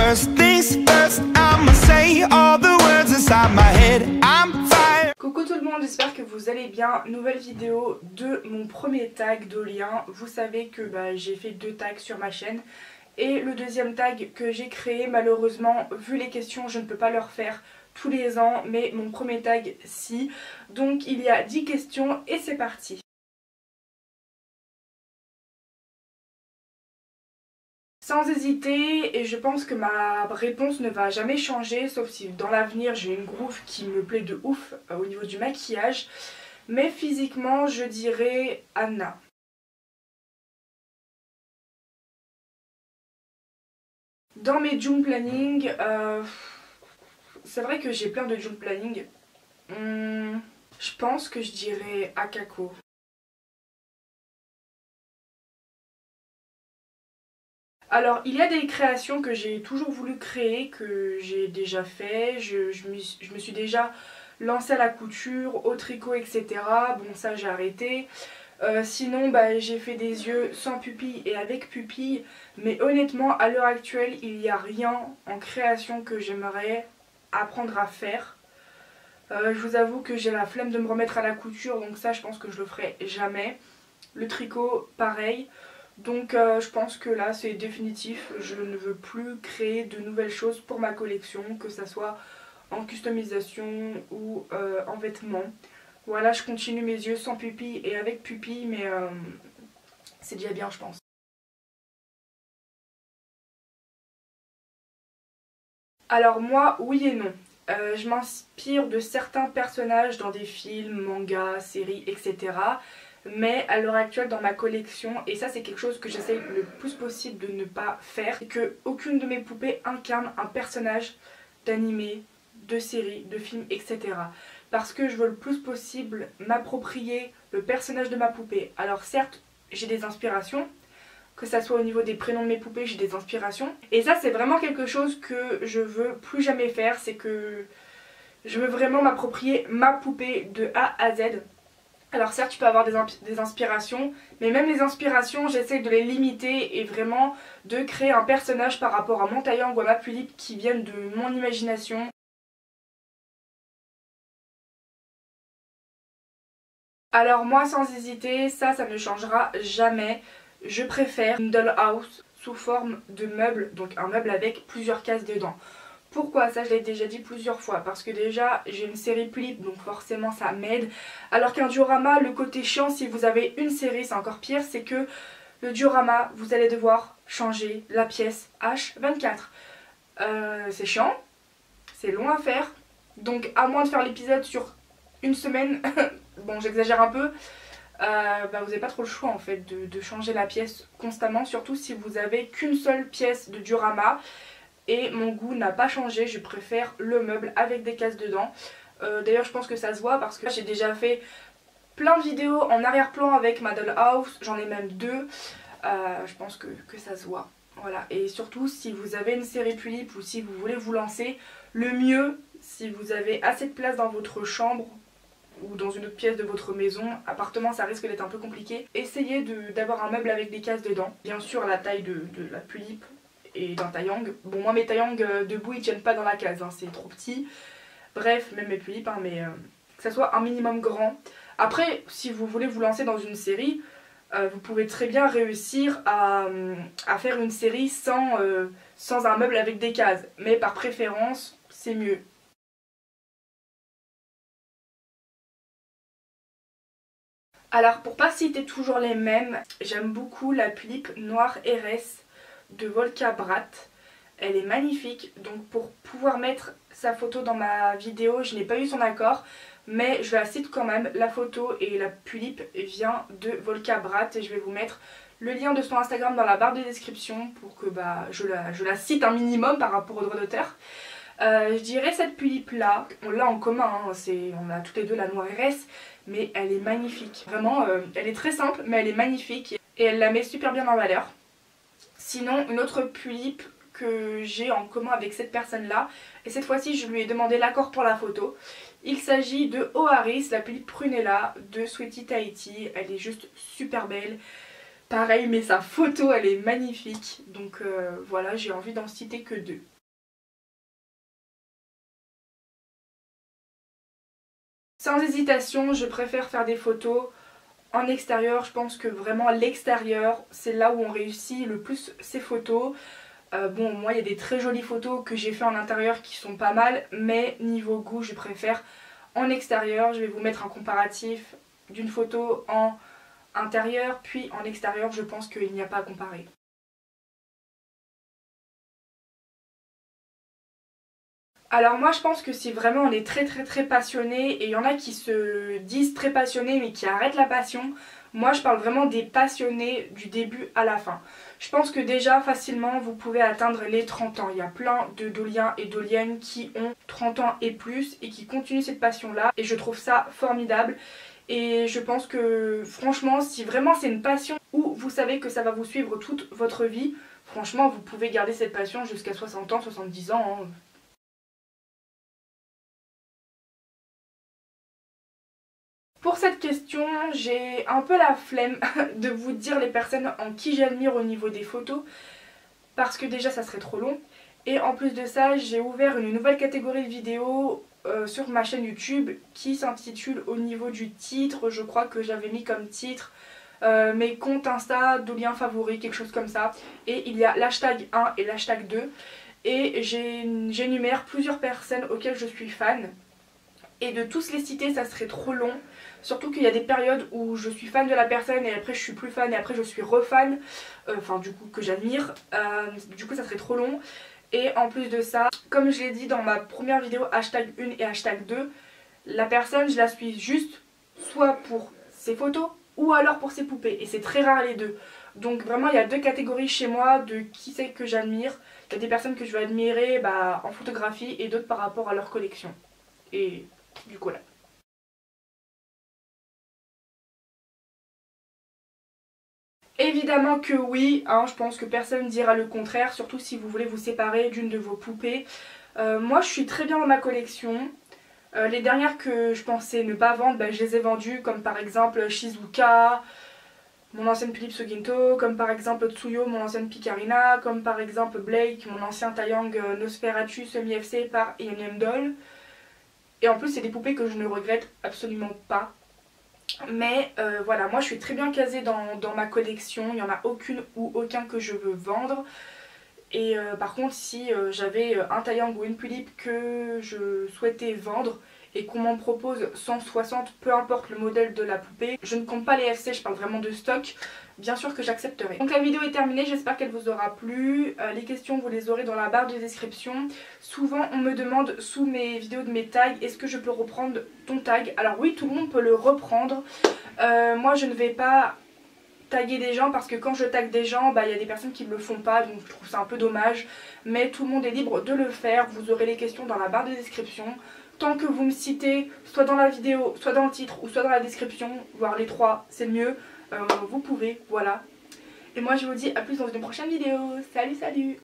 First things first, I'ma say all the words inside my head. I'm fire. Coucou tout le monde, j'espère que vous allez bien. Nouvelle vidéo de mon premier tag d'Olien. Vous savez que j'ai fait 2 tags sur ma chaîne. Et le deuxième tag que j'ai créé, malheureusement, vu les questions, je ne peux pas le refaire tous les ans. Mais mon premier tag, si. Donc il y a 10 questions et c'est parti. Sans hésiter, et je pense que ma réponse ne va jamais changer, sauf si dans l'avenir j'ai une groove qui me plaît de ouf au niveau du maquillage. Mais physiquement, je dirais Anna. Dans mes June planning, c'est vrai que j'ai plein de June planning. Je pense que je dirais Akako. Alors il y a des créations que j'ai toujours voulu créer, que j'ai déjà fait, je me suis déjà lancée à la couture, au tricot, etc. Bon, ça j'ai arrêté. Sinon j'ai fait des yeux sans pupille et avec pupille, mais honnêtement à l'heure actuelle il n'y a rien en création que j'aimerais apprendre à faire. Je vous avoue que j'ai la flemme de me remettre à la couture, donc ça je pense que je le ferai jamais. Le tricot pareil. Donc je pense que là c'est définitif, je ne veux plus créer de nouvelles choses pour ma collection, que ça soit en customisation ou en vêtements. Voilà, je continue mes yeux sans pupille et avec pupille, mais c'est déjà bien je pense. Alors moi, oui et non. Je m'inspire de certains personnages dans des films, mangas, séries, etc. Mais à l'heure actuelle dans ma collection, et ça c'est quelque chose que j'essaye le plus possible de ne pas faire, c'est que aucune de mes poupées incarne un personnage d'animé, de série, de film, etc. Parce que je veux le plus possible m'approprier le personnage de ma poupée. Alors certes j'ai des inspirations, que ça soit au niveau des prénoms de mes poupées, j'ai des inspirations. Et ça c'est vraiment quelque chose que je veux plus jamais faire, c'est que je veux vraiment m'approprier ma poupée de A à Z. Alors certes tu peux avoir des inspirations, mais même les inspirations j'essaie de les limiter et vraiment de créer un personnage par rapport à mon taillang ou à ma tulipe qui viennent de mon imagination. Alors moi sans hésiter, ça ne changera jamais. Je préfère une dollhouse sous forme de meuble, donc un meuble avec plusieurs cases dedans. Pourquoi? Ça je l'ai déjà dit plusieurs fois, parce que déjà j'ai une série Tulip, donc forcément ça m'aide. Alors qu'un diorama, le côté chiant si vous avez une série, c'est encore pire, c'est que le diorama, vous allez devoir changer la pièce H24. C'est chiant, c'est long à faire, donc à moins de faire l'épisode sur une semaine, bon j'exagère un peu, vous n'avez pas trop le choix en fait de changer la pièce constamment, surtout si vous avez qu'une seule pièce de diorama. Et mon goût n'a pas changé, je préfère le meuble avec des cases dedans. D'ailleurs je pense que ça se voit parce que j'ai déjà fait plein de vidéos en arrière-plan avec ma dollhouse, j'en ai même 2. Je pense que ça se voit. Voilà, et surtout si vous avez une série Tulip ou si vous voulez vous lancer, le mieux, si vous avez assez de place dans votre chambre ou dans une autre pièce de votre maison, appartement ça risque d'être un peu compliqué, essayez d'avoir un meuble avec des cases dedans. Bien sûr la taille de la Tulip et d'un taillang. Bon moi mes taillangs debout ils tiennent pas dans la case, hein, c'est trop petit. Bref, même mes tulipes, hein, mais que ça soit un minimum grand. Après si vous voulez vous lancer dans une série, vous pouvez très bien réussir à faire une série sans un meuble avec des cases. Mais par préférence, c'est mieux. Alors pour pas citer toujours les mêmes, j'aime beaucoup la tulipe noire RS de Volca Brat. Elle est magnifique, donc pour pouvoir mettre sa photo dans ma vidéo, je n'ai pas eu son accord, mais je la cite quand même. La photo et la tulipe vient de Volca Brat et je vais vous mettre le lien de son Instagram dans la barre de description pour que je la cite un minimum par rapport au droit d'auteur. Je dirais cette tulipe là, on l'a en commun, hein, on a toutes les deux la noire RS, mais elle est magnifique. Vraiment, elle est très simple, mais elle est magnifique et elle la met super bien en valeur. Sinon, une autre tulipe que j'ai en commun avec cette personne là, et cette fois-ci je lui ai demandé l'accord pour la photo. Il s'agit de Oharis, la tulipe prunella de Sweetie Tahiti. Elle est juste super belle. Pareil, mais sa photo elle est magnifique. Donc voilà, j'ai envie d'en citer que 2. Sans hésitation, je préfère faire des photos en extérieur. Je pense que vraiment l'extérieur, c'est là où on réussit le plus ses photos. Bon, moi il y a des très jolies photos que j'ai fait en intérieur qui sont pas mal, mais niveau goût je préfère en extérieur. Je vais vous mettre un comparatif d'une photo en intérieur puis en extérieur, je pense qu'il n'y a pas à comparer. Alors moi je pense que si vraiment on est très passionné, et il y en a qui se disent très passionnés mais qui arrêtent la passion, moi je parle vraiment des passionnés du début à la fin. Je pense que déjà facilement vous pouvez atteindre les 30 ans. Il y a plein de doliens et doliennes qui ont 30 ans et plus et qui continuent cette passion là, et je trouve ça formidable. Et je pense que franchement si vraiment c'est une passion où vous savez que ça va vous suivre toute votre vie, franchement vous pouvez garder cette passion jusqu'à 60 ans, 70 ans. Pour cette question, j'ai un peu la flemme de vous dire les personnes en qui j'admire au niveau des photos, parce que déjà ça serait trop long. Et en plus de ça, j'ai ouvert une nouvelle catégorie de vidéos sur ma chaîne YouTube qui s'intitule au niveau du titre, je crois que j'avais mis comme titre mes comptes Insta, doliens favoris, quelque chose comme ça. Et il y a l'hashtag 1 et l'hashtag 2. Et j'énumère plusieurs personnes auxquelles je suis fan. Et de tous les citer, ça serait trop long. Surtout qu'il y a des périodes où je suis fan de la personne et après je suis plus fan et après je suis refan. Enfin du coup que j'admire. Du coup ça serait trop long. Et en plus de ça, comme je l'ai dit dans ma première vidéo hashtag 1 et hashtag 2, la personne je la suis juste soit pour ses photos ou alors pour ses poupées. Et c'est très rare les deux. Donc vraiment il y a deux catégories chez moi de qui c'est que j'admire. Il y a des personnes que je vais admirer en photographie et d'autres par rapport à leur collection. Et du coup là. Évidemment que oui, hein, je pense que personne ne dira le contraire, surtout si vous voulez vous séparer d'une de vos poupées. Moi je suis très bien dans ma collection. Les dernières que je pensais ne pas vendre, je les ai vendues, comme par exemple Shizuka, mon ancienne Philippe Soginto, comme par exemple Tsuyo, mon ancienne Picarina, comme par exemple Blake, mon ancien Taeyang Nosferatu semi-FC par E&M Doll. Et en plus c'est des poupées que je ne regrette absolument pas. Mais voilà, moi je suis très bien casée dans ma collection, il n'y en a aucune ou aucun que je veux vendre. Et par contre si j'avais un Taeyang ou une Philippe que je souhaitais vendre et qu'on m'en propose 160, peu importe le modèle de la poupée, je ne compte pas les FC, je parle vraiment de stock, bien sûr que j'accepterai. Donc la vidéo est terminée, j'espère qu'elle vous aura plu. Les questions vous les aurez dans la barre de description. Souvent on me demande sous mes vidéos de mes tags, est-ce que je peux reprendre ton tag? Alors oui, tout le monde peut le reprendre. Moi je ne vais pas taguer des gens parce que quand je tag des gens, il y a des personnes qui ne le font pas, donc je trouve ça un peu dommage. Mais tout le monde est libre de le faire, vous aurez les questions dans la barre de description. Tant que vous me citez, soit dans la vidéo, soit dans le titre, ou soit dans la description, voire les trois, c'est mieux, vous pouvez, voilà. Et moi je vous dis à plus dans une prochaine vidéo. Salut, salut!